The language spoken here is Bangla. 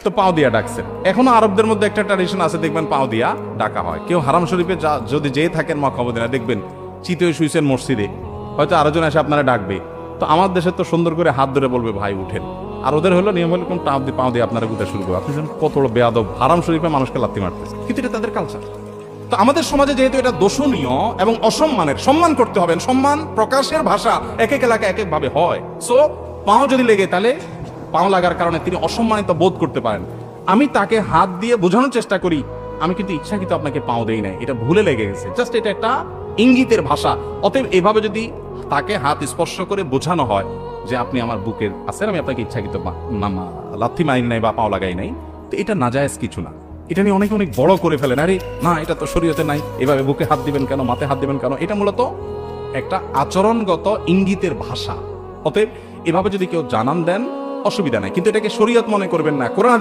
তো পাও দিয়া ডাকছেন। এখনো আরবদের মধ্যে একটা ট্র্যাডিশন আছে, দেখবেন পাও দিয়া ডাকা হয়। কেউ হারাম শরীফে যদি যেয়ে থাকেন মক্কা মদিনা, দেখবেন চিতয়ে শুইছেন মসজিদে, হয়তো আরো জন এসে আপনারা ডাকবে। তো আমার দেশে তো সুন্দর করে হাত ধরে বলবে ভাই উঠেন, আর ওদের হলো নিয়ম হলো কোন পাও দিয়ে আপনারা গুতা শুরু করবে। আপনি কত বড় বেয়াদব, হারাম শরীফে মানুষকে লাথি মারতেছে, কিন্তু এটা তাদের কালচার। তো আমাদের সমাজে যেহেতু এটা দোষণীয় এবং অসম্মানের, সম্মান করতে হবে, সম্মান প্রকাশের ভাষা এক এক এলাকায় এক এক ভাবে হয়। সো পাও যদি লেগে, তাহলে পাও লাগার কারণে তিনি অসম্মানিত বোধ করতে পারেন। আমি তাকে হাত দিয়ে বোঝানোর চেষ্টা করি, আমি কিন্তু ইচ্ছাকৃত আপনাকে পাও দেই নাই, এটা ভুলে লেগে গেছে, জাস্ট এটা একটা ইঙ্গিতের ভাষা। অতএব এভাবে যদি তাকে হাত স্পর্শ করে বোঝানো হয় যে আপনি আমার বুকের আছেন, আমি আপনাকে ইচ্ছাকৃত লাথি মারি নাই বা পাও লাগাই নাই, তো এটা নাজায়েজ কিছু না। এটা নিয়ে অনেক অনেক বড় করে ফেলেন, আরে না এটা তো শরীয়তে নাই, এভাবে বুকে হাত দিবেন কেন, মাথায় হাত দিবেন কেন। এটা মূলত একটা আচরণগত ইঙ্গিতের ভাষা। অতএব এভাবে যদি কেউ জানান দেন অসুবিধা নাই, কিন্তু এটাকে শরীয়ত মনে করবেন না। কোরআন